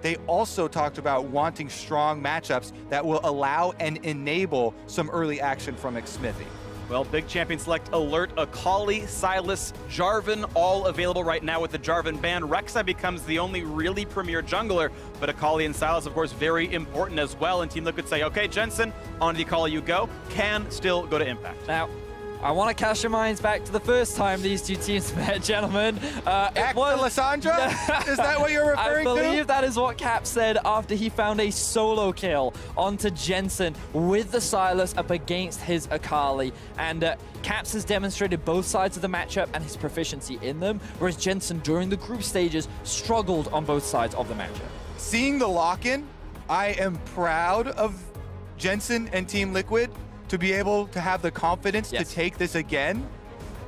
they also talked about wanting strong matchups that will allow and enable some early action from Xmithy. Well, big champion select alert, Akali, Silas, Jarvan, all available right now with the Jarvan ban. Rek'Sai becomes the only really premier jungler, but Akali and Silas, of course, very important as well. And Team Liquid say, okay, Jensen, on the Akali you go, can still go to Impact. Now, I want to cast your minds back to the first time these two teams met, gentlemen. It was Lissandra? Is that what you're referring to? I believe that is what Cap said after he found a solo kill onto Jensen with the Silas up against his Akali. And Caps has demonstrated both sides of the matchup and his proficiency in them, whereas Jensen, during the group stages, struggled on both sides of the matchup. Seeing the lock-in, I am proud of Jensen and Team Liquid to be able to have the confidence to take this again,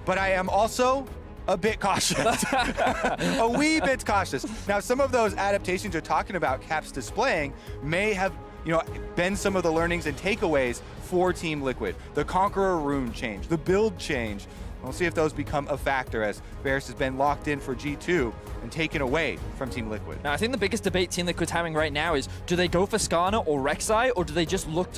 but I am also a bit cautious, a wee bit cautious. Now, some of those adaptations you're talking about Caps displaying may have, been some of the learnings and takeaways for Team Liquid. The Conqueror rune change, the build change. We'll see if those become a factor as Varus has been locked in for G2 and taken away from Team Liquid. Now, I think the biggest debate Team Liquid's having right now is, do they go for Skarner or Rek'Sai, or do they just look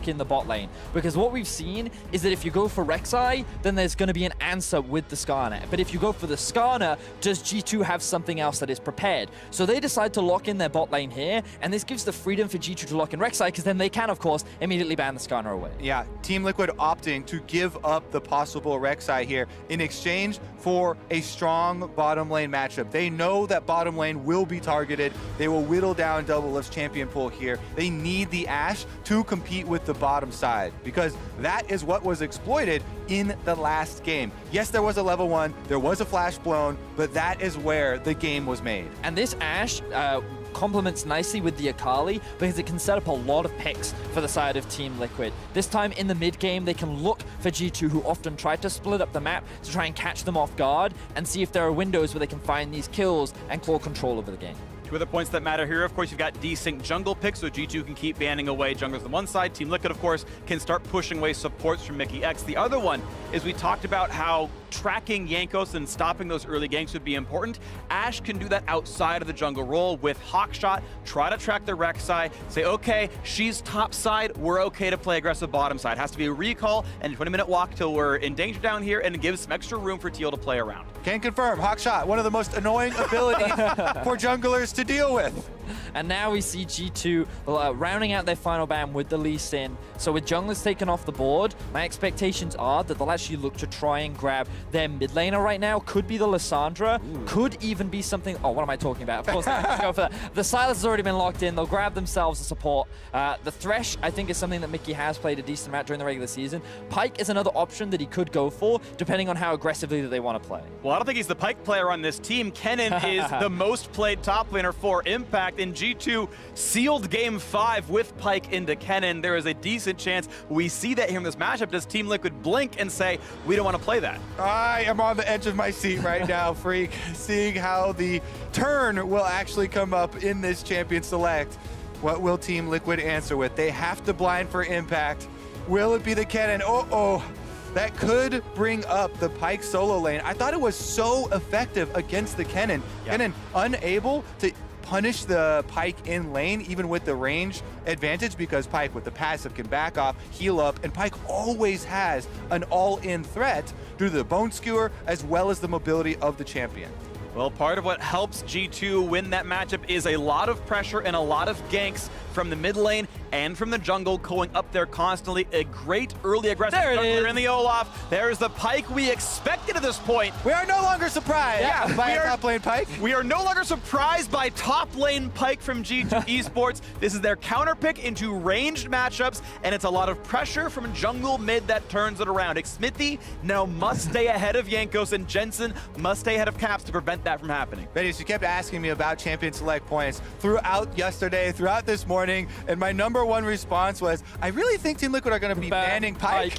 in the bot lane? Because what we've seen is that if you go for Rek'Sai, then there's going to be an answer with the Skarner. But if you go for the Skarner, does G2 have something else that is prepared? So they decide to lock in their bot lane here, and this gives the freedom for G2 to lock in Rek'Sai, because then they can, of course, immediately ban the Skarner away. Yeah, Team Liquid opting to give up the possible Rek'Sai here in exchange for a strong bottom lane matchup. They know that bottom lane will be targeted. They will whittle down Doublelift's champion pool here. They need the Ashe to compete with the bottom side, because that is what was exploited in the last game. Yes, there was a level 1, there was a flash blown, but that is where the game was made. And this Ashe complements nicely with the Akali because it can set up a lot of picks for the side of Team Liquid. This time in the mid game, they can look for G2, who often try to split up the map to try and catch them off guard, and see if there are windows where they can find these kills and claw control over the game. Two other points that matter here, of course, you've got desync jungle picks, so G2 can keep banning away junglers on one side. Team Liquid, of course, can start pushing away supports from Mickey X. The other one is we talked about how tracking Jankos and stopping those early ganks would be important. Ashe can do that outside of the jungle role with Hawkshot, try to track the Rek'Sai, say, okay, she's top side, we're okay to play aggressive bottom side. Has to be a recall and a 20-minute walk till we're in danger down here, and it gives some extra room for Teal to play around. Can confirm, Hawkshot, one of the most annoying abilities for junglers to deal with. And now we see G2 rounding out their final ban with the Lee Sin. So with junglers taken off the board, my expectations are that they'll actually look to try and grab their mid laner right now. Could be the Lissandra, could even be something... Oh, what am I talking about? Of course, I go for that. The Silas has already been locked in. They'll grab themselves a support. The Thresh, I think, is something that Mickey has played a decent amount during the regular season. Pyke is another option that he could go for, depending on how aggressively that they want to play. Well, I don't think he's the Pyke player on this team. Kennen is the most played top laner for Impact, and G2 sealed Game 5 with Pyke into Kennen. There is a decent chance we see that here in this matchup. Does Team Liquid blink and say, we don't want to play that? I am on the edge of my seat right now, Freak, seeing how the turn will actually come up in this Champion Select. What will Team Liquid answer with? They have to blind for Impact. Will it be the Kennen? Oh, that could bring up the Pyke solo lane. I thought it was so effective against the Kennen. Yep. Kennen unable to punish the Pyke in lane, even with the range advantage, because Pyke with the passive can back off, heal up, and Pyke always has an all-in threat due to the Bone Skewer as well as the mobility of the champion. Well, part of what helps G2 win that matchup is a lot of pressure and a lot of ganks from the mid lane and from the jungle going up there constantly. A great early aggressive jungler in the Olaf. There's the Pyke we expected at this point. We are no longer surprised by a top lane Pyke. We are no longer surprised by top lane Pyke from G2 eSports. This is their counter pick into ranged matchups, and it's a lot of pressure from jungle mid that turns it around. Xmithy now must stay ahead of Jankos, and Jensen must stay ahead of Caps to prevent that from happening. Betty, you kept asking me about Champion Select points throughout yesterday, throughout this morning, and my number number one response was, I really think Team Liquid are going to be banning Pyke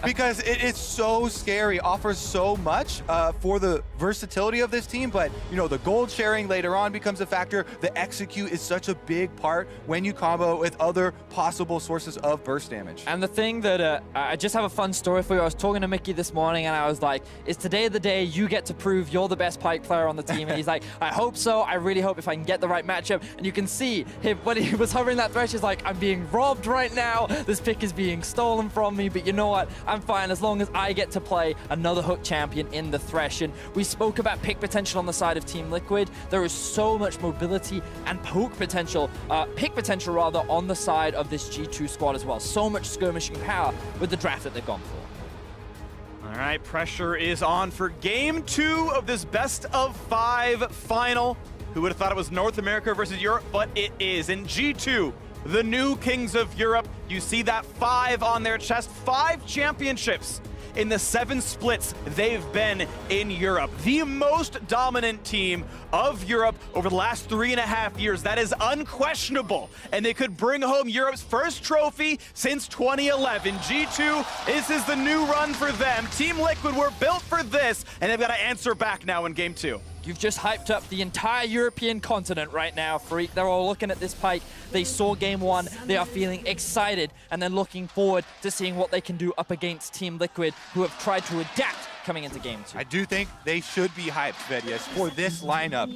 because it is so scary, offers so much for the versatility of this team, but you know, the gold sharing later on becomes a factor. The execute is such a big part when you combo with other possible sources of burst damage. And the thing that I just have a fun story for you. I was talking to Mickey this morning and I was like, is today the day you get to prove you're the best Pyke player on the team? And he's like, I hope so. I really hope if I can get the right matchup. And you can see him when he was hovering that thresh, he's like, I'm being robbed right now. This pick is being stolen from me, but you know what? I'm fine as long as I get to play another hook champion in the thresh. And we spoke about pick potential on the side of Team Liquid. There is so much mobility and poke potential, pick potential rather, on the side of this G2 squad as well. So much skirmishing power with the draft that they've gone for. All right, pressure is on for game 2 of this best of 5 final. Who would have thought it was North America versus Europe, but it is. In G2, the new kings of Europe, you see that 5 on their chest, 5 championships in the 7 splits they've been in Europe. The most dominant team of Europe over the last 3.5 years. That is unquestionable. And they could bring home Europe's first trophy since 2011. G2, this is the new run for them. Team Liquid were built for this, and they've got to answer back now in game 2. You've just hyped up the entire European continent right now, Freak. They're all looking at this Pyke. They saw game 1. They are feeling excited and then looking forward to seeing what they can do up against Team Liquid, who have tried to adapt coming into game 2. I do think they should be hyped, Vedius, for this lineup.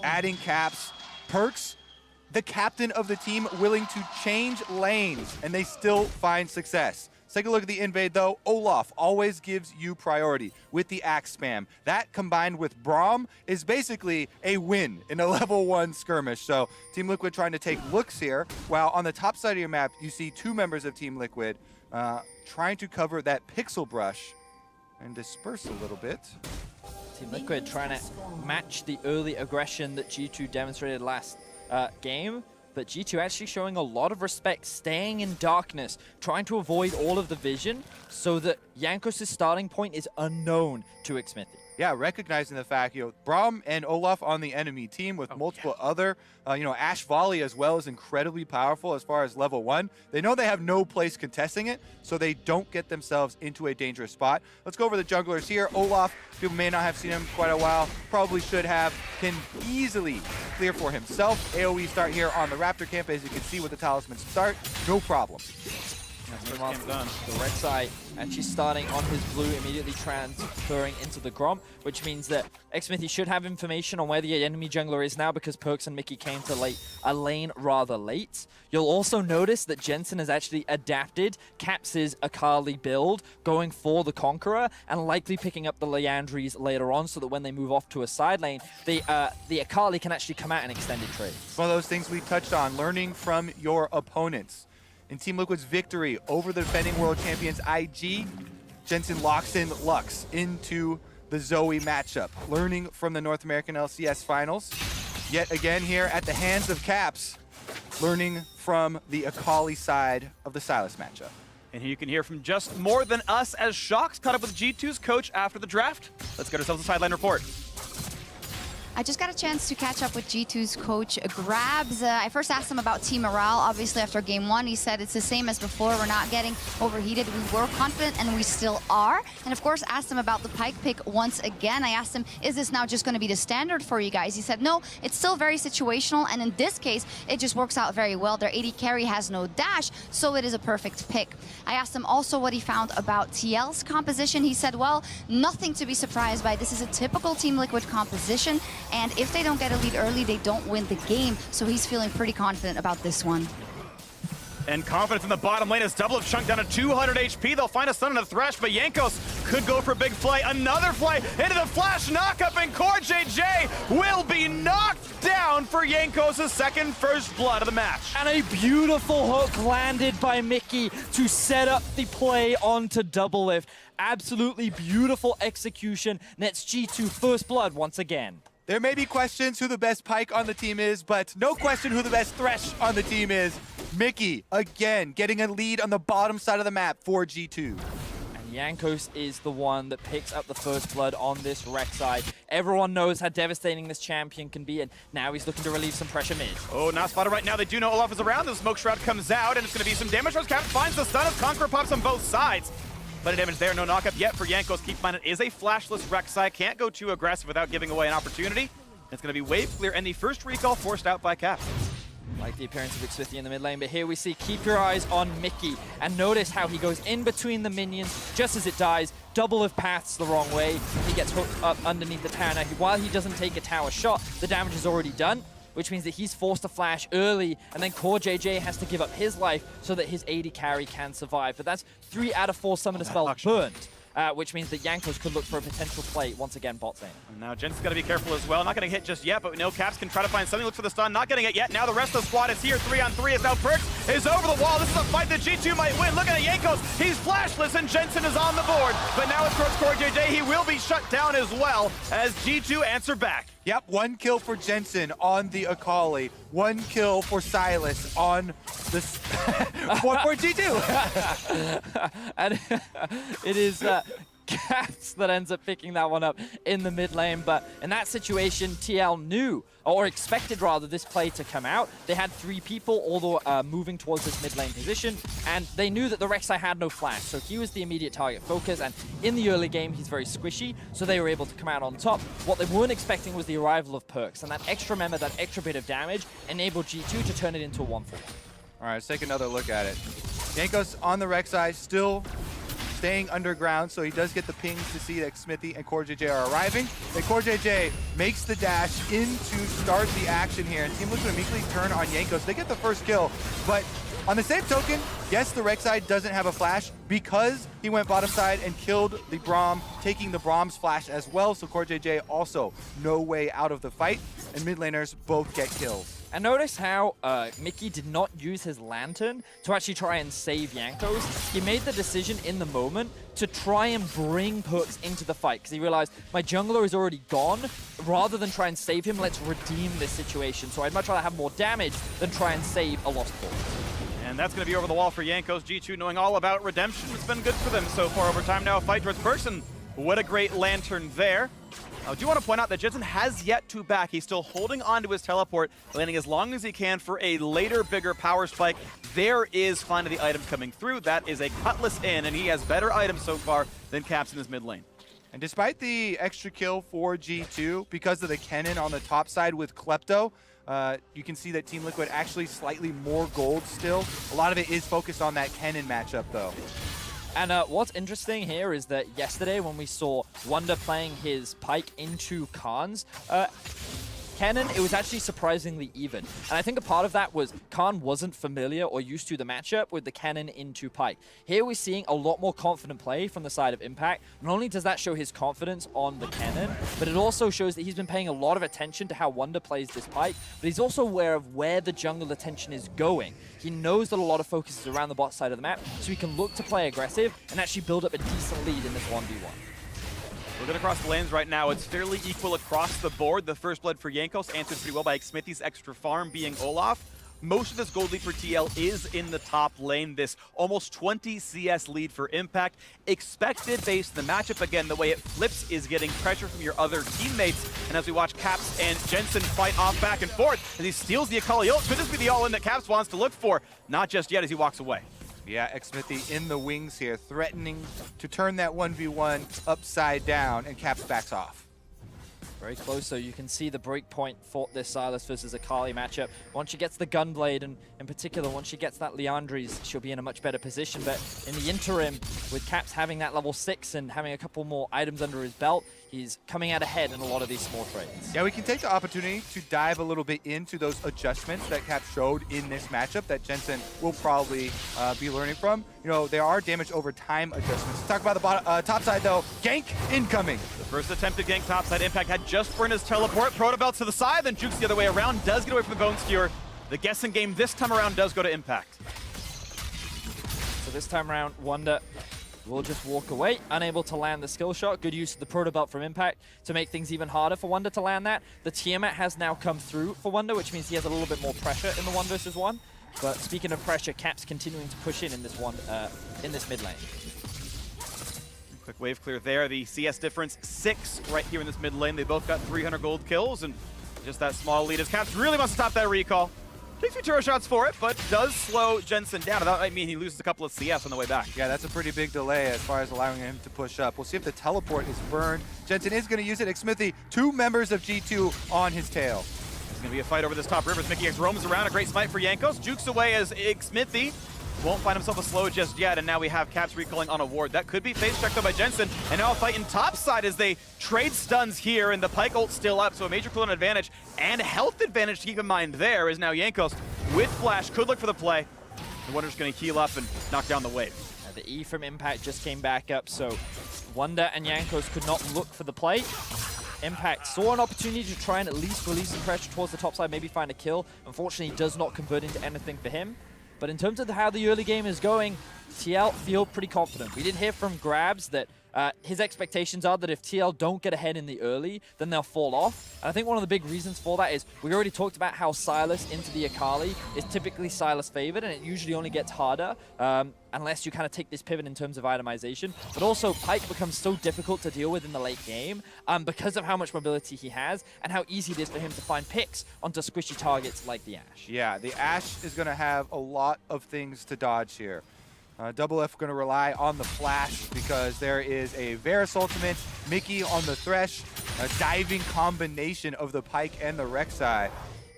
Adding caps, perks, the captain of the team willing to change lanes, and they still find success. Let's take a look at the invade, though. Olaf always gives you priority with the axe spam. That combined with Braum is basically a win in a level 1 skirmish. So Team Liquid trying to take looks here, while on the top side of your map, you see 2 members of Team Liquid trying to cover that pixel brush and disperse a little bit. Team Liquid trying to match the early aggression that G2 demonstrated last game. But G2 actually showing a lot of respect, staying in darkness, trying to avoid all of the vision so that Jankos' starting point is unknown to Xmithy. Yeah, recognizing the fact, Braum and Olaf on the enemy team with multiple other, Ash Volley as well is incredibly powerful as far as level 1. They know they have no place contesting it, so they don't get themselves into a dangerous spot. Let's go over the junglers here. Olaf, people may not have seen him quite a while, probably should have, can easily clear for himself. AoE start here on the Raptor camp, as you can see with the talisman start, no problem. The red side actually starting on his blue, immediately transferring into the Grom, which means that Xmithy should have information on where the enemy jungler is now because Perks and Mickey came to a lane rather late. You'll also notice that Jensen has actually akali Caps' Akali build, going for the Conqueror, and likely picking up the Leandries later on so that when they move off to a side lane, the Akali can actually come out in extended trade. It's one of those things we touched on, learning from your opponents. In Team Liquid's victory over the defending world champions IG, Jensen locks in Lux into the Zoe matchup, learning from the North American LCS finals. Yet again here at the hands of Caps, learning from the Akali side of the Sylas matchup. And you can hear from just more than us as Shox caught up with G2's coach after the draft. Let's get ourselves a sideline report. I just got a chance to catch up with G2's coach, Grabs. I first asked him about team morale. Obviously, after game 1, he said it's the same as before. We're not getting overheated. We were confident, and we still are. And of course, asked him about the Pyke pick once again. I asked him, is this now just going to be the standard for you guys? He said, no, it's still very situational. And in this case, it just works out very well. Their AD carry has no dash, so it is a perfect pick. I asked him also what he found about TL's composition. He said, well, nothing to be surprised by. This is a typical Team Liquid composition. And if they don't get a lead early, they don't win the game. So he's feeling pretty confident about this one. And confidence in the bottom lane as Double have chunked down to 200 HP. They'll find a stun in the Thresh, but Jankos could go for a big play. Another play into the flash knockup, and Core JJ will be knocked down for Jankos' second first blood of the match. And a beautiful hook landed by Mickey to set up the play onto Double Lift. Absolutely beautiful execution. Nets G2 first blood once again. There may be questions who the best Pyke on the team is, but no question who the best Thresh on the team is. Mickey, again, getting a lead on the bottom side of the map for G2. And Jankos is the one that picks up the first blood on this Rek'Sai. Everyone knows how devastating this champion can be, and now he's looking to relieve some pressure mid. Oh, not spotted right now. They do know Olaf is around. The smoke shroud comes out, and it's going to be some damage. Cap finds the stun as Conqueror pops on both sides. Plenty of damage there. No knockup yet for Jankos. Keep in mind, it is a flashless Rek'Sai. Can't go too aggressive without giving away an opportunity. It's going to be wave clear, and the first recall forced out by Cap. Like the appearance of Xfithia in the mid lane, but here we see keep your eyes on Mickey, and notice how he goes in between the minions just as it dies. Double of paths the wrong way. He gets hooked up underneath the tower. Now, while he doesn't take a tower shot, the damage is already done, which means that he's forced to flash early, and then Core JJ has to give up his life so that his AD carry can survive. But that's 3 out of 4 summoner spells burnt. Which means that Jankos could look for a potential play once again bot lane. Now Jensen's got to be careful as well. Not going to hit just yet, but we know Caps can try to find something. Looks for the stun, not getting it yet. Now the rest of the squad is here. 3-on-3 as now Perkz is over the wall. This is a fight that G2 might win. Looking at Jankos, he's flashless, and Jensen is on the board. But now it's towards Core JJ. He will be shut down as well as G2 answer back. Yep, 1 kill for Jensen on the Akali. 1 kill for Silas on the for G2. And it is Caps that ends up picking that one up in the mid lane, but in that situation, TL knew, or expected rather, this play to come out. They had 3 people, although moving towards this mid lane position, and they knew that the Rek'Sai had no flash, so he was the immediate target focus, and in the early game, he's very squishy, so they were able to come out on top. What they weren't expecting was the arrival of Perkz, and that extra member, that extra bit of damage, enabled G2 to turn it into a 1-4. All right, let's take another look at it. Jankos on the Rek'Sai, still staying underground, so he does get the pings to see that Smithy and Core JJ are arriving. And Core JJ makes the dash in to start the action here, and Team Liquid immediately turn on Jankos. They get the first kill, but on the same token, yes, the Rek'Sai doesn't have a flash because he went bottom side and killed the Braum, taking the Braum's flash as well, so Core JJ also no way out of the fight, and mid laners both get kills. And notice how Mickey did not use his lantern to actually try and save Jankos. He made the decision in the moment to try and bring Perkz into the fight because he realized my jungler is already gone. Rather than try and save him, let's redeem this situation. So I'd much rather have more damage than try and save a lost ball. And that's going to be over the wall for Jankos. G2 knowing all about redemption. It's been good for them so far over time. Now a fight towards Perkz, and what a great lantern there. I do want to point out that Jensen has yet to back. He's still holding on to his teleport, landing as long as he can for a later, bigger power spike. There is finally the item coming through. That is a Cutlass in, and he has better items so far than Caps in his mid lane. And despite the extra kill for G2, because of the Kennen on the top side with Klepto, you can see that Team Liquid actually slightly more gold still. A lot of it is focused on that Kennen matchup, though. And what's interesting here is that yesterday when we saw Wunder playing his Pyke into Khan's Kennen, it was actually surprisingly even. And I think a part of that was Khan wasn't familiar or used to the matchup with the Kennen into Pyke. Here we're seeing a lot more confident play from the side of Impact. Not only does that show his confidence on the Kennen, but it also shows that he's been paying a lot of attention to how Wunder plays this Pyke, but he's also aware of where the jungle attention is going. He knows that a lot of focus is around the bot side of the map, so he can look to play aggressive and actually build up a decent lead in this 1v1. Looking across the lanes right now, it's fairly equal across the board. The first blood for Jankos answered pretty well by Smithy's extra farm being Olaf. Most of this gold lead for TL is in the top lane. This almost 20 CS lead for Impact. Expected based on the matchup. Again, the way it flips is getting pressure from your other teammates. And as we watch Caps and Jensen fight off back and forth, as he steals the Akali ult, could this be the all-in that Caps wants to look for? Not just yet as he walks away. Yeah, Xmithy in the wings here, threatening to turn that 1v1 upside down, and Caps backs off. Very close, so you can see the break point for this Silas versus Akali matchup. Once she gets the Gunblade, and in particular, once she gets that Liandry's, she'll be in a much better position. But in the interim, with Caps having that level 6 and having a couple more items under his belt, he's coming out ahead in a lot of these small trades. Yeah, we can take the opportunity to dive a little bit into those adjustments that Cap showed in this matchup that Jensen will probably be learning from. You know, there are damage over time adjustments. Let's talk about the bottom, top side, though. Gank incoming. The first attempt to gank topside. Impact had just burned his teleport. Protobelt to the side, then jukes the other way around. Does get away from the Bone Skewer. The guessing game this time around does go to Impact. So this time around, Wunder will just walk away, unable to land the skill shot. Good use of the Protobelt from Impact to make things even harder for Wunder to land that. The Tiamat has now come through for Wunder, which means he has a little bit more pressure in the 1 versus 1. But speaking of pressure, Caps continuing to push in this one in this mid lane. Quick wave clear there. The CS difference 6 right here in this mid lane. They both got 300 gold kills, and just that small lead as Caps really wants to stop that recall. Takes 2 turret shots for it, but does slow Jensen down. That might mean he loses a couple of CS on the way back. Yeah, that's a pretty big delay as far as allowing him to push up. We'll see if the teleport is burned. Jensen is going to use it. Xmithy, 2 members of G2 on his tail. There's going to be a fight over this top river as mikyx roams around. A great smite for Jankos. Jukes away as Xmithy won't find himself a slow just yet, and now we have Caps recalling on a ward. That could be face checked though by Jensen, and now a fight in top side as they trade stuns here, and the Pyke ult's still up, so a major cooldown advantage and health advantage to keep in mind there is now Jankos with flash, could look for the play. The Wonder's gonna heal up and knock down the wave. The E from Impact just came back up, so Wonder and Jankos could not look for the play. Impact saw an opportunity to try and at least release some pressure towards the top side, maybe find a kill. Unfortunately, does not convert into anything for him. But in terms of how the early game is going, TL feel pretty confident. We did hear from Grabs that his expectations are that if TL don't get ahead in the early, then they'll fall off. And I think one of the big reasons for that is we already talked about how Sylas into the Akali is typically Sylas favored, and it usually only gets harder unless you kind of take this pivot in terms of itemization. But also, Pyke becomes so difficult to deal with in the late game because of how much mobility he has and how easy it is for him to find picks onto squishy targets like the Ashe. Yeah, the Ashe is going to have a lot of things to dodge here. Double F going to rely on the flash because there is a Varus ultimate, Mickey on the Thresh, a diving combination of the Pyke and the Rek'Sai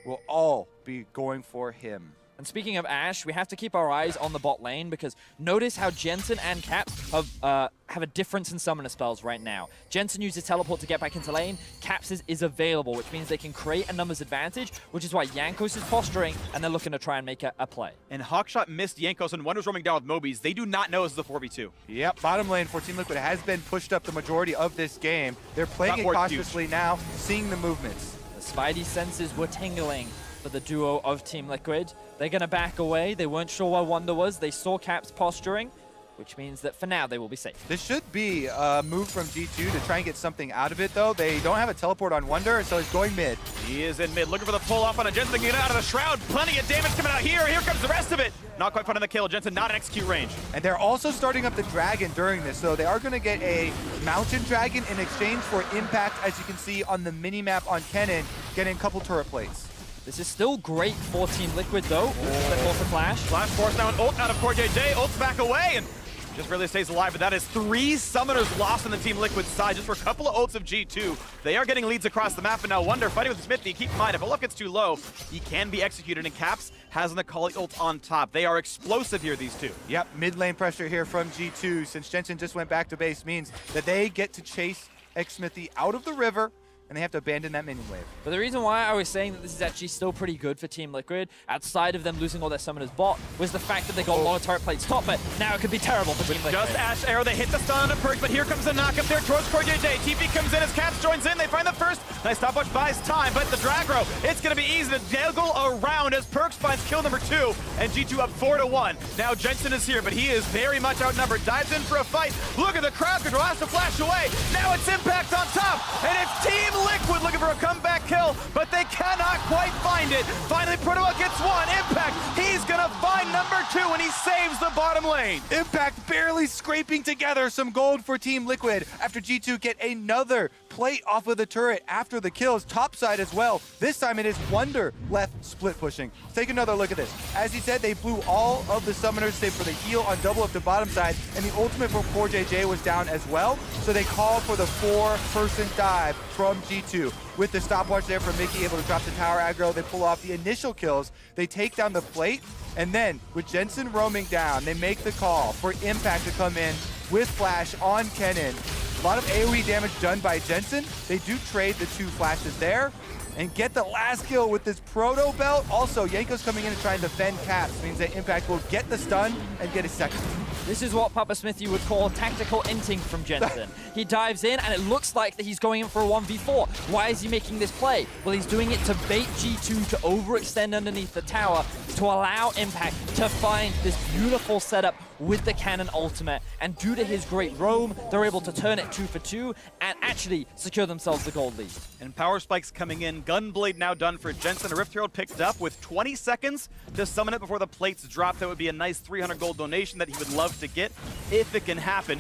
will all be going for him. And speaking of Ashe, we have to keep our eyes on the bot lane because notice how Jensen and Caps have a difference in summoner spells right now. Jensen uses teleport to get back into lane. Caps is available, which means they can create a numbers advantage, which is why Jankos is posturing and they're looking to try and make a play. And Hawkshot missed Jankos and Wonder's roaming down with Mobies. They do not know this is a 4v2. Yep, bottom lane for Team Liquid has been pushed up the majority of this game. They're playing it cautiously now, seeing the movements. The Spidey senses were tingling for the duo of Team Liquid. They're going to back away. They weren't sure where Wonder was. They saw Caps posturing, which means that for now they will be safe. This should be a move from G2 to try and get something out of it, though. They don't have a teleport on Wonder, so he's going mid. He is in mid, looking for the pull-off on a Jensen. Get out of the Shroud. Plenty of damage coming out here. Here comes the rest of it. Not quite finding the kill. Jensen not in execute range. And they're also starting up the Dragon during this, so they are going to get a Mountain Dragon in exchange for Impact, as you can see on the mini-map on Kennen, getting a couple turret plates. This is still great for Team Liquid, though. They force a flash. Flash force now an ult out of CoreJJ. Ult's back away and just barely stays alive, but that is 3 summoners lost on the Team Liquid side just for a couple of ults of G2. They are getting leads across the map, and now Wonder fighting with Smithy. Keep in mind, if Olaf gets too low, he can be executed, and Caps has an Akali ult on top. They are explosive here, these two. Yep, mid lane pressure here from G2. Since Jensen just went back to base means that they get to chase Xmithy out of the river, and they have to abandon that minion wave. But the reason why I was saying that this is actually still pretty good for Team Liquid, outside of them losing all their summoners bot, was the fact that they got a lot of turret plates top, but now it could be terrible for Team Liquid. Just Ashe arrow, they hit the stun on a perk, but here comes the knock up there towards CoreJJ. TP comes in as Caps joins in, they find the first. Nice stopwatch buys time, but the drag row, it's gonna be easy to juggle around as Perks finds kill number 2, and G2 up 4-1. Now Jensen is here, but he is very much outnumbered. Dives in for a fight. Look at the crowd control, has to flash away. Now it's Impact on top, and it's Team Liquid looking for a comeback kill, but they cannot quite find it. Finally, Protoa gets one. Impact, he's gonna find number 2, and he saves the bottom lane. Impact barely scraping together some gold for Team Liquid after G2 get another plate off of the turret after the kills, topside as well. This time it is Wonder left split pushing. Let's take another look at this. As he said, they blew all of the summoners save for the heal on double up the bottom side, and the ultimate from CoreJJ was down as well, so they call for the 4-person dive from G2. With the stopwatch there from Mickey, able to drop the tower aggro, they pull off the initial kills, they take down the plate, and then with Jensen roaming down, they make the call for Impact to come in with flash on Kennen. A lot of AoE damage done by Jensen. They do trade the 2 flashes there and get the last kill with this proto belt. Also, Jankos coming in and trying to defend Caps means that Impact will get the stun and get a second. This is what Papa Smithy would call tactical inting from Jensen. He dives in, and it looks like that he's going in for a 1v4. Why is he making this play? Well, he's doing it to bait G2 to overextend underneath the tower to allow Impact to find this beautiful setup with the cannon ultimate. And due to his great roam, they're able to turn it 2 for 2 and actually secure themselves the gold lead. And power spikes coming in. Gunblade now done for Jensen. A Rift Herald picked up with 20 seconds to summon it before the plates drop. That would be a nice 300 gold donation that he would love to get if it can happen.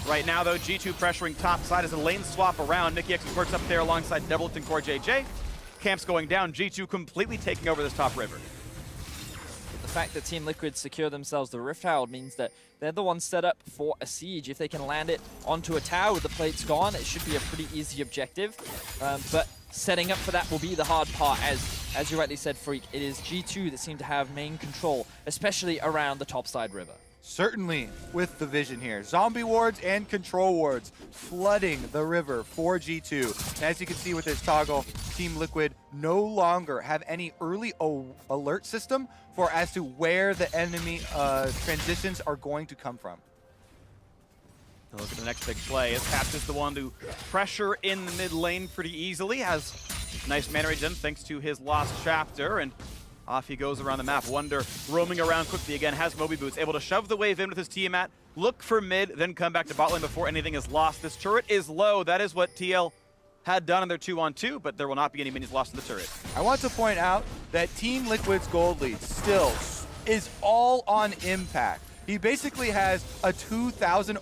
Right now, though, G2 pressuring top side as a lane swap around. Mickey X, of course, up there alongside Devilt and Core JJ. Camps going down. G2 completely taking over this top river. The fact that Team Liquid secure themselves the Rift Herald means that they're the ones set up for a siege. If they can land it onto a tower with the plates gone, it should be a pretty easy objective. But setting up for that will be the hard part, as you rightly said, Freak. It is G2 that seem to have main control, especially around the topside river. Certainly with the vision here. Zombie wards and control wards flooding the river for G2. And as you can see with this toggle, Team Liquid no longer have any early alert system for as to where the enemy transitions are going to come from. Look at the next big play. As Caps is the one to pressure in the mid lane pretty easily. Has nice mana regen thanks to his lost chapter, and off he goes around the map. Wonder roaming around quickly again, has Moby Boots, able to shove the wave in with his Tiamat, look for mid, then come back to bot lane before anything is lost. This turret is low. That is what TL had done in their 2-on-2, but there will not be any minis lost in the turret. I want to point out that Team Liquid's gold lead still is all on Impact. He basically has a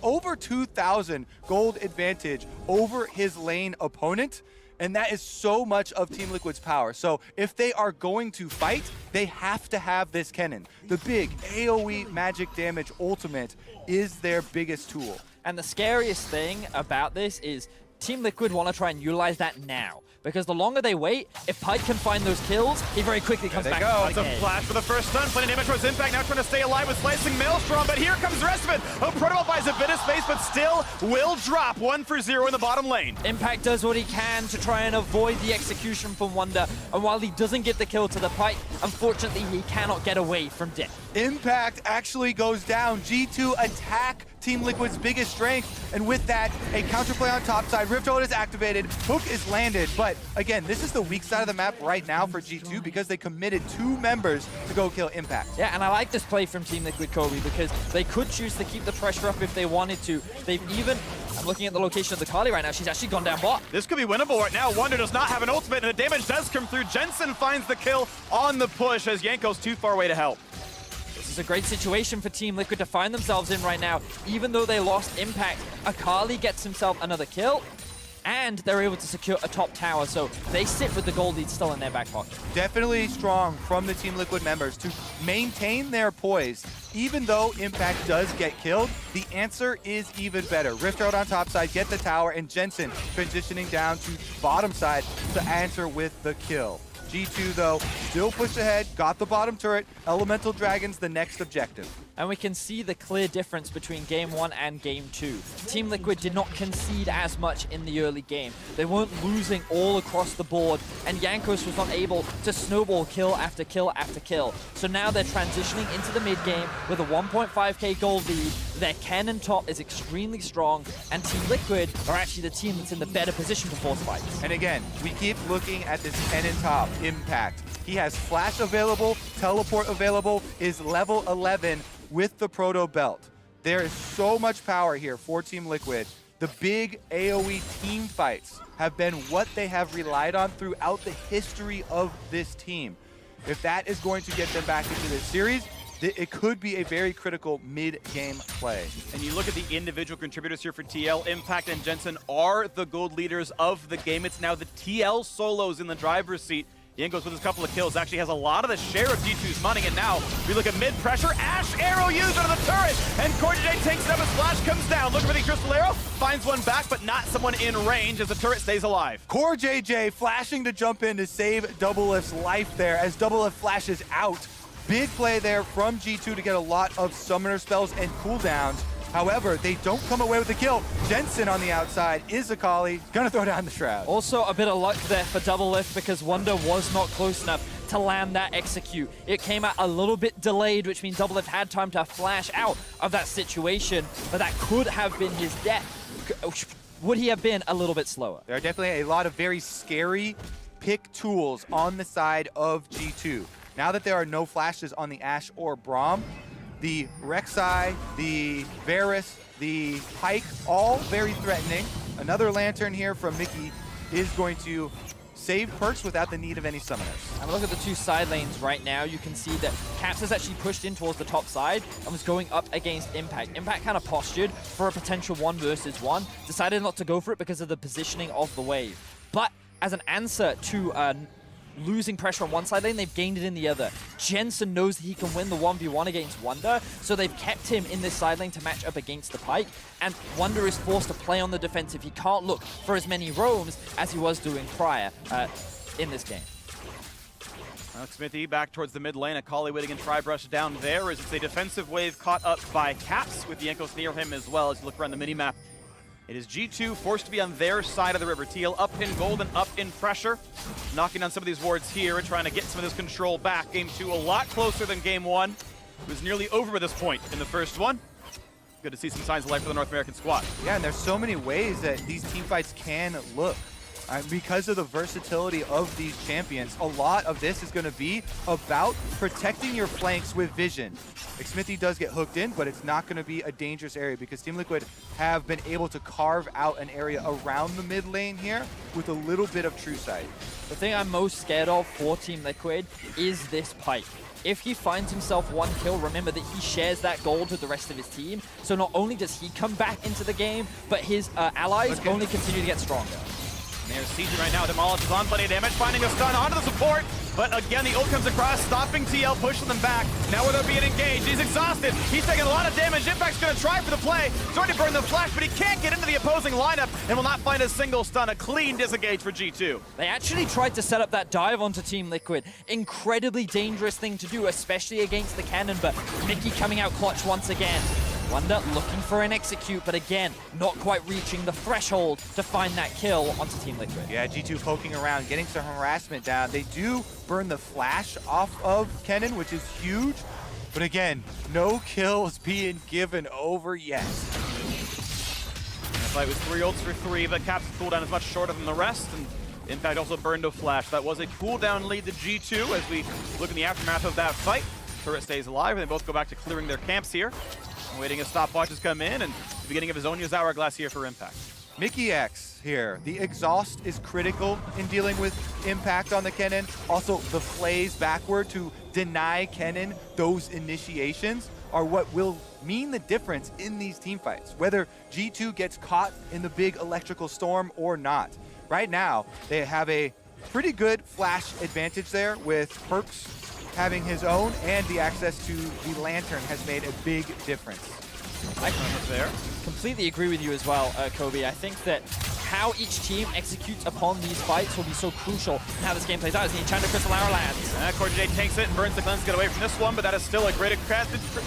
over 2,000 gold advantage over his lane opponent. And that is so much of Team Liquid's power. So if they are going to fight, they have to have this cannon. The big AoE magic damage ultimate is their biggest tool. And the scariest thing about this is Team Liquid want to try and utilize that now. Because the longer they wait, if Pike can find those kills, he very quickly comes back to It's a flash for the first stun. Plenty damage towards Impact. Now trying to stay alive with Slicing Maelstrom. But here comes the rest of it. Oh, Protoball buys a bit of space, but still will drop 1 for 0 in the bottom lane. Impact does what he can to try and avoid the execution from Wonder. And while he doesn't get the kill to the Pike, unfortunately, he cannot get away from death. Impact actually goes down. G2 attack Team Liquid's biggest strength, and with that, a counterplay on top side. Rift Hold is activated, Hook is landed, but again, this is the weak side of the map right now for G2 because they committed 2 members to go kill Impact. Yeah, and I like this play from Team Liquid, Kobe, because they could choose to keep the pressure up if they wanted to. They've even, I'm looking at the location of the Kali right now, she's actually gone down bot. This could be winnable right now. Wonder does not have an ultimate, and the damage does come through. Jensen finds the kill on the push as Yanko's too far away to help. This is a great situation for Team Liquid to find themselves in right now. Even though they lost Impact, Akali gets himself another kill, and they're able to secure a top tower, so they sit with the gold lead still in their back pocket. Definitely strong from the Team Liquid members to maintain their poise. Even though Impact does get killed, the answer is even better. Rift Herald on top side, get the tower, and Jensen transitioning down to bottom side to answer with the kill. G2, though, still pushed ahead, got the bottom turret. Elemental Dragon's the next objective. And we can see the clear difference between Game 1 and Game 2. Team Liquid did not concede as much in the early game. They weren't losing all across the board, and Jankos was not able to snowball kill after kill after kill. So now they're transitioning into the mid game with a 1.5k gold lead. Their cannon top is extremely strong, and Team Liquid are actually the team that's in the better position to force fights. And again, we keep looking at this cannon top, Impact. He has flash available, teleport available, is level 11 with the Proto Belt. There is so much power here for Team Liquid. The big AoE team fights have been what they have relied on throughout the history of this team. If that is going to get them back into this series, it could be a very critical mid-game play. And you look at the individual contributors here for TL, Impact and Jensen are the gold leaders of the game. It's now the TL solos in the driver's seat. Yankos with his couple of kills actually has a lot of the share of G2's money, and now we look at mid-pressure. Ash arrow used under the turret, and Core JJ takes it up as Flash comes down. Looking for the crystal arrow, finds one back, but not someone in range as the turret stays alive. Core JJ flashing to jump in to save Doublelift's life there as Doublelift flashes out. Big play there from G2 to get a lot of summoner spells and cooldowns. However, they don't come away with the kill. Jensen on the outside is Akali, gonna throw down the Shroud. Also a bit of luck there for Doublelift because Wonder was not close enough to land that execute. It came out a little bit delayed, which means Doublelift had time to flash out of that situation, but that could have been his death. Would he have been a little bit slower? There are definitely a lot of very scary pick tools on the side of G2. Now that there are no flashes on the Ashe or Braum, the Rek'Sai, the Varus, the Pike, all very threatening. Another Lantern here from Mickey is going to save Perks without the need of any summoners. And look at the two side lanes right now. You can see that Caps has actually pushed in towards the top side and was going up against Impact. Impact kind of postured for a potential 1 versus 1, decided not to go for it because of the positioning of the wave. But as an answer to losing pressure on one side lane, they've gained it in the other. Jensen knows that he can win the 1v1 against Wonder, so they've kept him in this side lane to match up against the Pyke, and Wonder is forced to play on the defensive. He can't look for as many roams as he was doing prior in this game. Smithy back towards the mid lane. Akali waiting and try brush down there as it's a defensive wave caught up by Caps with Jankos near him as well as you look around the mini-map. It is G2 forced to be on their side of the river. TL up in gold and up in pressure. Knocking on some of these wards here and trying to get some of this control back. Game 2 a lot closer than Game 1. It was nearly over by this point in the first one. Good to see some signs of life for the North American squad. Yeah, and there's so many ways that these team fights can look. Because of the versatility of these champions, a lot of this is going to be about protecting your flanks with vision. Like Smithy does get hooked in, but it's not going to be a dangerous area because Team Liquid have been able to carve out an area around the mid lane here with a little bit of true sight. The thing I'm most scared of for Team Liquid is this Pyke. If he finds himself 1 kill, remember that he shares that gold with the rest of his team. So not only does he come back into the game, but his allies only continue to get stronger. There's CG right now. Demolish is on plenty of damage, finding a stun onto the support. But again, the ult comes across, stopping TL, pushing them back. Now where they're being engaged, he's exhausted. He's taking a lot of damage. Impact's going to try for the play. He's already burned the flash, but he can't get into the opposing lineup and will not find a single stun. A clean disengage for G2. They actually tried to set up that dive onto Team Liquid. Incredibly dangerous thing to do, especially against the cannon, but Mickey coming out clutch once again. Wonder looking for an execute, but again, not quite reaching the threshold to find that kill onto Team Liquid. Yeah, G2 poking around, getting some harassment down. They do burn the flash off of Kennen, which is huge. But again, no kills being given over yet. The fight was 3 ults for 3, but Caps' cooldown is much shorter than the rest. And Impact also burned a flash. That was a cooldown lead to G2 as we look in the aftermath of that fight. Turret stays alive, and they both go back to clearing their camps here. Waiting as stopwatches come in, and the beginning of Azonia's hourglass here for Impact. Mickey X here. The exhaust is critical in dealing with impact on the Kennen. Also, the flays backward to deny Kennen those initiations are what will mean the difference in these team fights, whether G2 gets caught in the big electrical storm or not. Right now, they have a pretty good flash advantage there with Perks having his own, and the access to the Lantern has made a big difference. I completely agree with you as well, Kobe. I think that how each team executes upon these fights will be so crucial in how this game plays out as the Enchanted Crystal Arrow lands. Cordy takes it and burns the cleanse to get away from this one, but that is still a great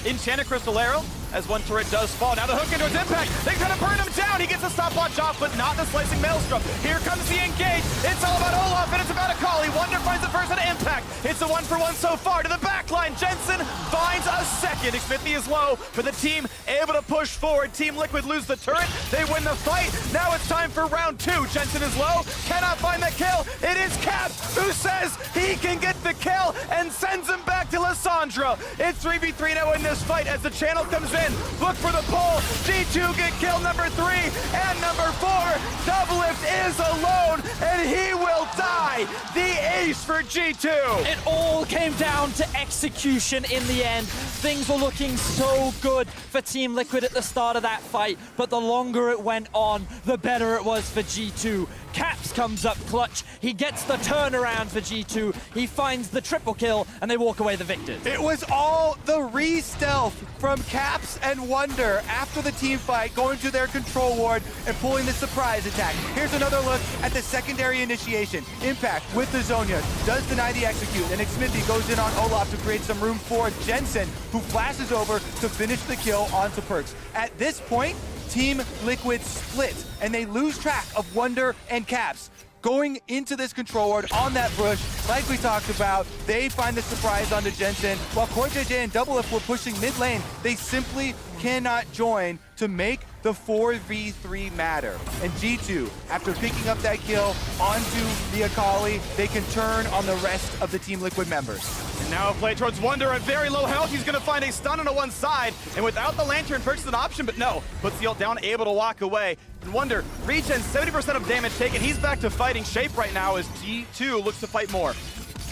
Enchanted Crystal Arrow as one turret does fall. Now the hook into his impact. They try to burn him down. He gets a stopwatch off, but not the slicing maelstrom. Here comes the engage. It's all about Olaf, and it's about Akali. Wonder finds the first on impact. It's a 1-for-1 so far to the back line. Jensen finds a second. Smithy is low, but the team able to push forward. Team Liquid lose the turret. They win the fight. Now it's time for round 2. Jensen is low, cannot find the kill. It is Caps who says he can get the kill and sends him back to Lissandra. It's 3v3 now in this fight as the channel comes in. Look for the pull. G2 get kill number 3 and number 4. Doublelift is alone and he will die. The ace for G2. It all came down to execution in the end. Things were looking so good for Team Liquid at the start of that fight, but the longer it went on, the better it was for G2. Caps comes up clutch. He gets the turnaround for G2. He finds the triple kill, and they walk away the victors. It was all the re-stealth from Caps and Wonder after the team fight, going to their control ward and pulling the surprise attack. Here's another look at the secondary initiation. Impact with the Zonia does deny the execute, and Smithy goes in on Olaf to create some room for Jensen, who flashes over to finish the kill onto Perks. At this point, Team Liquid split, and they lose track of Wonder and Caps. Going into this control ward on that bush, like we talked about, they find the surprise onto Jensen. While CoreJJ and Doublelift were pushing mid lane, they simply cannot join to make the 4v3 matter. And G2, after picking up that kill onto the Akali, they can turn on the rest of the Team Liquid members. And now a play towards Wunder at very low health. He's going to find a stun on the one side. And without the Lantern, purchase an option, but no. Puts the ult down, able to walk away. And Wunder, regen 70% of damage taken. He's back to fighting shape right now as G2 looks to fight more.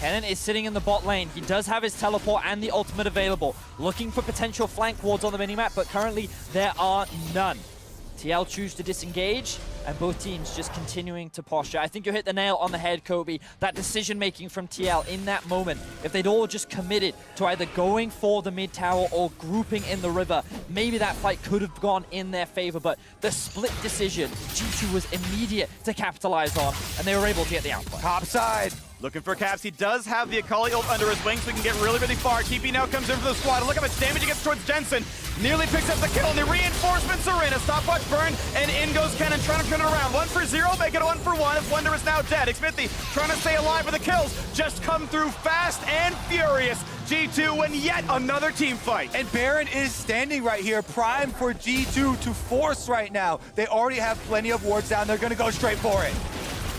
Kennen is sitting in the bot lane. He does have his teleport and the ultimate available. Looking for potential flank wards on the minimap, but currently there are none. TL choose to disengage, and both teams just continuing to posture. I think you hit the nail on the head, Kobe. That decision-making from TL in that moment, if they'd all just committed to either going for the mid tower or grouping in the river, maybe that fight could have gone in their favor, but the split decision, G2 was immediate to capitalize on, and they were able to get the outplay. Top side. Looking for Caps. He does have the Akali ult under his wing, so he can get really, really far. TP now comes in for the squad. Look how much damage he gets towards Jensen. Nearly picks up the kill, and the reinforcements are in. A stopwatch burn, and in goes Kennen, trying to turn it around. 1 for 0, make it a 1 for 1. If Wunder is now dead. Xmithy trying to stay alive with the kills. Just come through fast and furious. G2 win yet another team fight. And Baron is standing right here, prime for G2 to force right now. They already have plenty of wards down. They're going to go straight for it.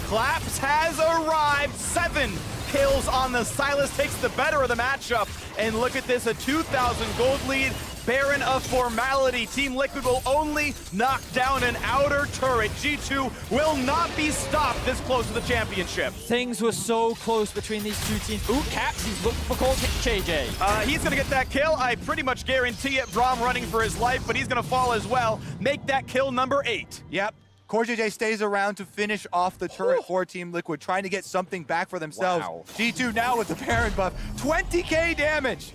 Claps has arrived. 7 kills on the Silas, takes the better of the matchup. And look at this, a 2,000 gold lead. Baron of formality. Team Liquid will only knock down an outer turret. G2 will not be stopped this close to the championship. Things were so close between these two teams. Ooh, Caps, he's looking for Cold JJ. He's going to get that kill. I pretty much guarantee it. Braum running for his life, but he's going to fall as well. Make that kill number 8. Yep. Core JJ stays around to finish off the turret for Team Liquid, trying to get something back for themselves. Wow. G2 now with the Baron buff. 20k damage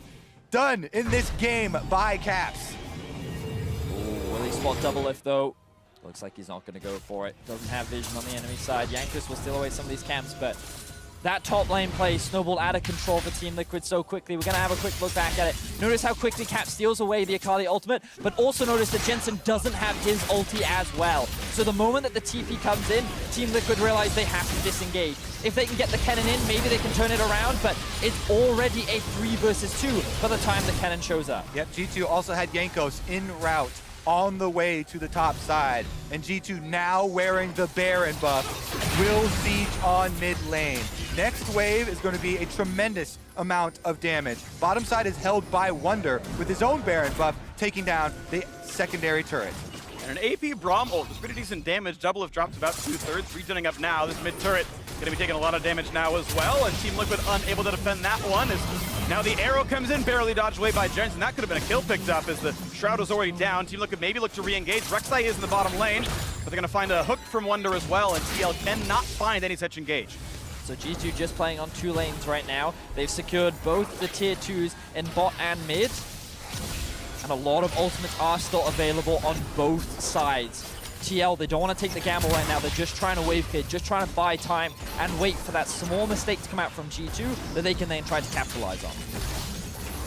done in this game by Caps. Ooh, will he spot double lift though? Looks like he's not going to go for it. Doesn't have vision on the enemy side. Yankus will steal away some of these camps, but that top lane play snowballed out of control for Team Liquid so quickly. We're going to have a quick look back at it. Notice how quickly Cap steals away the Akali ultimate, but also notice that Jensen doesn't have his ulti as well. So the moment that the TP comes in, Team Liquid realize they have to disengage. If they can get the Kennen in, maybe they can turn it around, but it's already a 3 versus 2 by the time the Kennen shows up. Yep, G2 also had Jankos en route on the way to the top side. And G2 now wearing the Baron buff will siege on mid lane. Next wave is going to be a tremendous amount of damage. Bottom side is held by Wunder with his own Baron buff, taking down the secondary turret. And an AP Braum ult is pretty decent damage. Double if dropped about 2/3. Regening up now. This mid turret going to be taking a lot of damage now as well. And Team Liquid unable to defend that one. As now the arrow comes in, barely dodged away by Jensen. That could have been a kill picked up as the Shroud was already down. Team Liquid maybe look to re-engage. Rek'Sai is in the bottom lane, but they're going to find a hook from Wunder as well. And TL cannot find any such engage. So G2 just playing on 2 lanes right now. They've secured both the tier 2s in bot and mid. And a lot of ultimates are still available on both sides. TL, they don't want to take the gamble right now. They're just trying to wave kid, just trying to buy time and wait for that small mistake to come out from G2 that they can then try to capitalize on.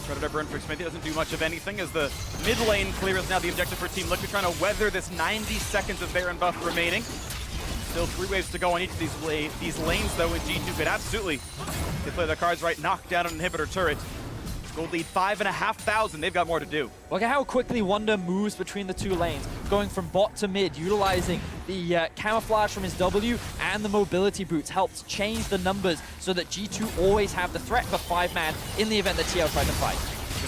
Predator burn for Xmithy doesn't do much of anything as the mid lane clear is now the objective for Team Liquid, trying to weather this 90 seconds of Baron buff remaining. Still 3 waves to go on each of these lanes though, and G2 could absolutely, if they play their cards right, knock down an inhibitor turret. Gold lead 5,500. They've got more to do. Look at how quickly Wunder moves between the 2 lanes, going from bot to mid, utilizing the camouflage from his W and the mobility boots helps change the numbers so that G2 always have the threat for 5-man in the event that TL tried to fight.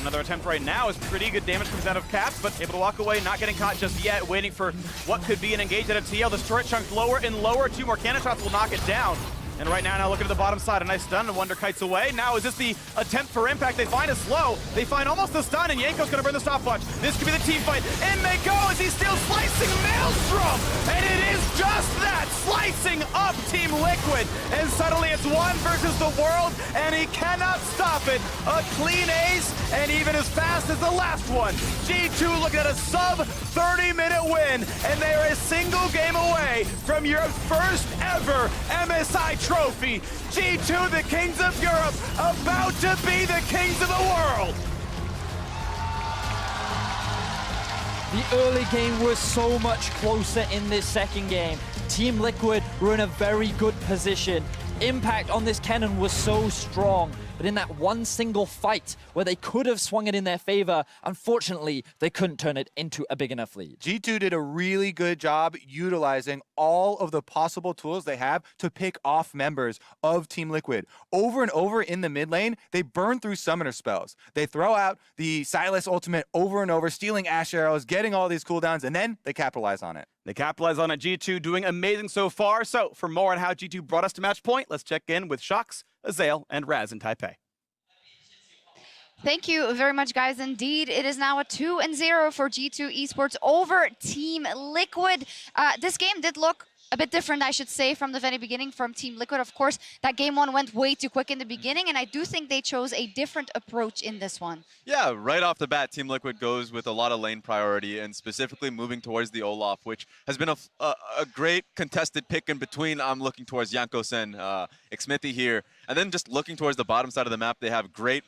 Another attempt right now is pretty good damage comes out of Caps, but able to walk away, not getting caught just yet, waiting for what could be an engage at a TL. This turret chunked lower and lower. 2 more cannon shots will knock it down. And right now looking at the bottom side, a nice stun, and Wunder kites away. Now is this the attempt for impact? They find a slow. They find almost the stun, and Yanko's gonna burn the stopwatch. This could be the team fight. In they go as he's still slicing Maelstrom! And it is just that, slicing up Team Liquid. And suddenly it's 1 versus the world, and he cannot stop it. A clean ace, and even as fast as the last one. G2 looking at a sub 30-minute win, and they are a single game away from Europe's first ever MSI trophy. G2, the kings of Europe, about to be the kings of the world. The early game was so much closer in this second game. Team Liquid were in a very good position. Impact on this Kennen was so strong. but in that one single fight where they could have swung it in their favor, unfortunately, they couldn't turn it into a big enough lead. G2 did a really good job utilizing all of the possible tools they have to pick off members of Team Liquid. Over and over in the mid lane, they burn through summoner spells. They throw out the Sylas ultimate over and over, stealing Ash arrows, getting all these cooldowns, and then they capitalize on it. They capitalize on it. G2 doing amazing so far. So for more on how G2 brought us to match point, let's check in with Shox, Azael, and Raz in Taipei. Thank you very much, guys. Indeed, it is now a 2-0 for G2 Esports over Team Liquid. This game did look a bit different, I should say, from the very beginning from Team Liquid. Of course, that game one went way too quick in the beginning, and I do think they chose a different approach in this one. Yeah, right off the bat, Team Liquid goes with a lot of lane priority and specifically moving towards the Olaf, which has been a great contested pick in between. I'm looking towards Jankos and Xmithie here. And then just looking towards the bottom side of the map, they have great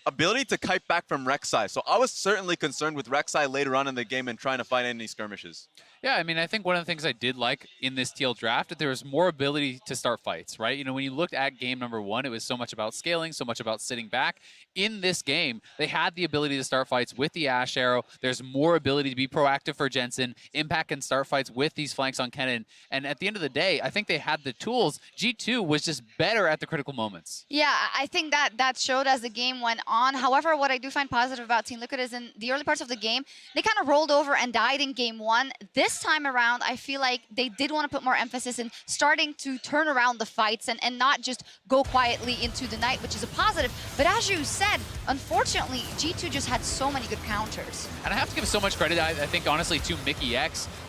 ability to kite back from Rek'Sai. So I was certainly concerned with Rek'Sai later on in the game and trying to find any skirmishes. Yeah, I mean, I think one of the things I did like in this TL draft, that there was more ability to start fights, right? You know, when you looked at game number one, it was so much about scaling, so much about sitting back. In this game, they had the ability to start fights with the Ash Arrow. There's more ability to be proactive for Jensen. Impact can start fights with these flanks on Kennen. And at the end of the day, I think they had the tools. G2 was just better at the critical moments. Yeah, I think that showed as the game went on. However, what I do find positive about Team Liquid is in the early parts of the game, they kind of rolled over and died in game one. This time around, I feel like they did want to put more emphasis in starting to turn around the fights and not just go quietly into the night, which is a positive. But as you said, unfortunately, G2 just had so many good counters. And I have to give so much credit, I think, honestly, to Mickey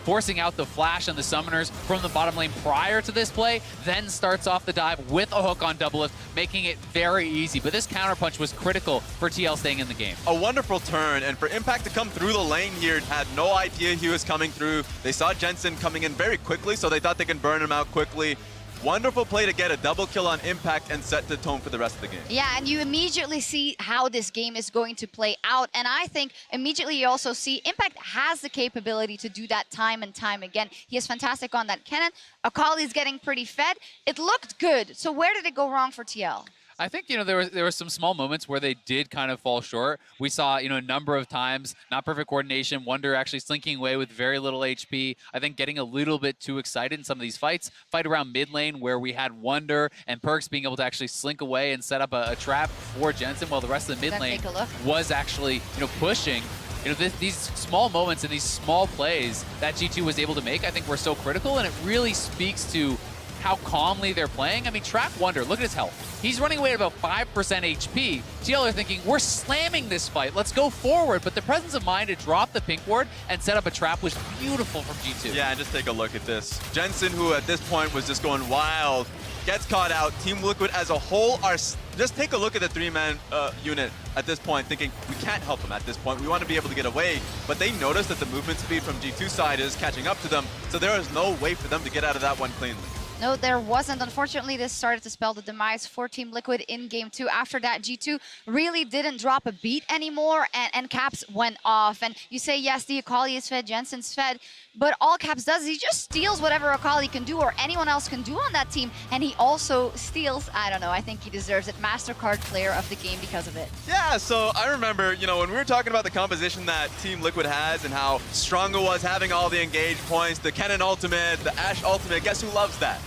forcing out the flash and the summoners from the bottom lane prior to this play, then starts off the dive with a hook on double lift, making it very easy. But this counterpunch was critical for TL staying in the game. A wonderful turn, and for Impact to come through the lane here, had no idea he was coming through. They saw Jensen coming in very quickly, so they thought they can burn him out quickly. Wonderful play to get a double kill on Impact and set the tone for the rest of the game. Yeah, and you immediately see how this game is going to play out. And I think immediately you also see Impact has the capability to do that time and time again. He is fantastic on that Kennen. Akali's getting pretty fed. It looked good. So where did it go wrong for TL? I think, you know, there were some small moments where they did kind of fall short. We saw, you know, a number of times, not perfect coordination, Wonder actually slinking away with very little HP. I think getting a little bit too excited in some of these fights. Fight around mid lane where we had Wonder and Perks being able to actually slink away and set up a trap for Jensen while the rest of the mid lane was actually, you know, pushing. You know, these small moments and these small plays that G2 was able to make, I think were so critical, and it really speaks to how calmly they're playing. I mean, Trap Wonder, look at his health. He's running away at about 5% HP. TL are thinking, we're slamming this fight. Let's go forward. But the presence of mind to drop the pink ward and set up a trap was beautiful from G2. Yeah, and just take a look at this. Jensen, who at this point was just going wild, gets caught out. Team Liquid as a whole are... Just take a look at the three-man unit at this point, thinking, we can't help them at this point. We want to be able to get away. But they notice that the movement speed from G2 side is catching up to them. So there is no way for them to get out of that one cleanly. No, there wasn't. Unfortunately, this started to spell the demise for Team Liquid in game two. After that, G2 really didn't drop a beat anymore, and Caps went off. And you say, yes, the Akali is fed, Jensen's fed, but all Caps does is he just steals whatever Akali can do or anyone else can do on that team, and he also steals, I don't know, I think he deserves it, MasterCard player of the game because of it. Yeah, so I remember, you know, when we were talking about the composition that Team Liquid has and how strong it was having all the engage points, the Kennen ultimate, the Ashe ultimate, guess who loves that?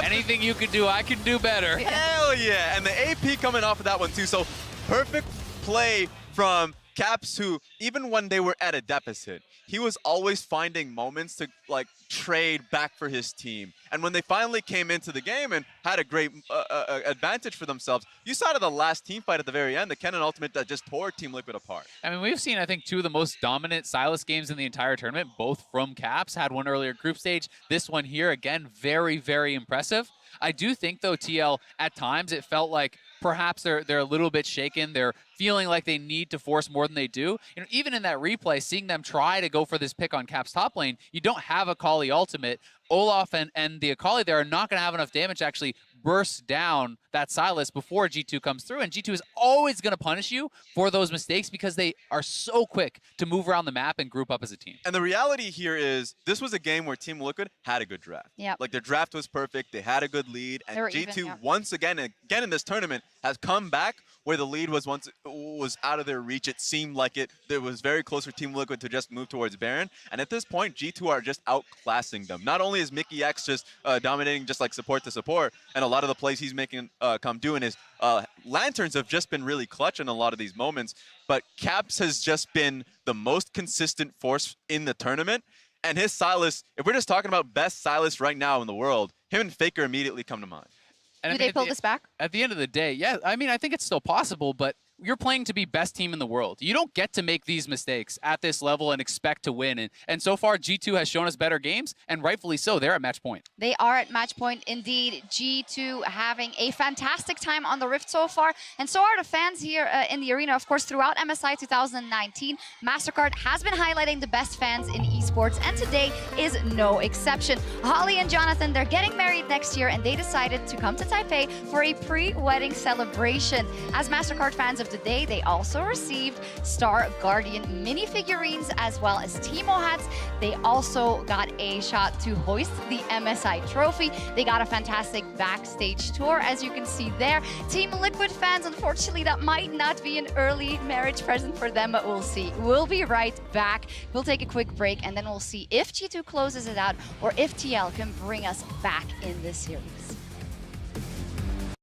Anything you can do, I can do better. Hell yeah, and the AP coming off of that one too, so perfect play from Caps, who even when they were at a deficit, he was always finding moments to like trade back for his team. And when they finally came into the game and had a great advantage for themselves, you saw to the last team fight at the very end, the Kennen ultimate that just tore Team Liquid apart. I mean, we've seen, I think, two of the most dominant Sylas games in the entire tournament, both from Caps. Had one earlier group stage. This one here, again, very, very impressive. I do think, though, TL, at times it felt like perhaps they're a little bit shaken. They're feeling like they need to force more than they do. You know, even in that replay, seeing them try to go for this pick on Caps top lane, you don't have Akali ultimate. Olaf and the Akali there are not going to have enough damage to actually burst down that Silas before G2 comes through, and G2 is always going to punish you for those mistakes because they are so quick to move around the map and group up as a team. And the reality here is this was a game where Team Liquid had a good draft. Yep. Like their draft was perfect. They had a good lead. And They were G2 even, yeah. once again in this tournament has come back where the lead was out of their reach. It seemed like it was very close for Team Liquid to just move towards Baron. And at this point, G2 are just outclassing them. Not only is Mickey X just dominating just like support to support, and a lot of the plays he's making come doing his lanterns have just been really clutch in a lot of these moments. But Caps has just been the most consistent force in the tournament. And his Silas, if we're just talking about best Silas right now in the world, him and Faker immediately come to mind. And Do they pull this back? At the end of the day, yeah, I mean, I think it's still possible, but you're playing to be best team in the world. You don't get to make these mistakes at this level and expect to win. And so far, G2 has shown us better games, and rightfully so. They're at match point. They are at match point indeed. G2 having a fantastic time on the Rift so far, and so are the fans here in the arena. Of course, throughout MSI 2019, MasterCard has been highlighting the best fans in esports, and today is no exception. Holly and Jonathan, they're getting married next year, and they decided to come to Taipei for a pre-wedding celebration. As MasterCard fans of the day, they also received Star Guardian mini figurines as well as Teemo hats. They also got a shot to hoist the MSI trophy. They got a fantastic backstage tour, as you can see there. Team Liquid fans, unfortunately, that might not be an early marriage present for them, but we'll see. We'll be right back. We'll take a quick break, and then we'll see if G2 closes it out or if TL can bring us back in this series.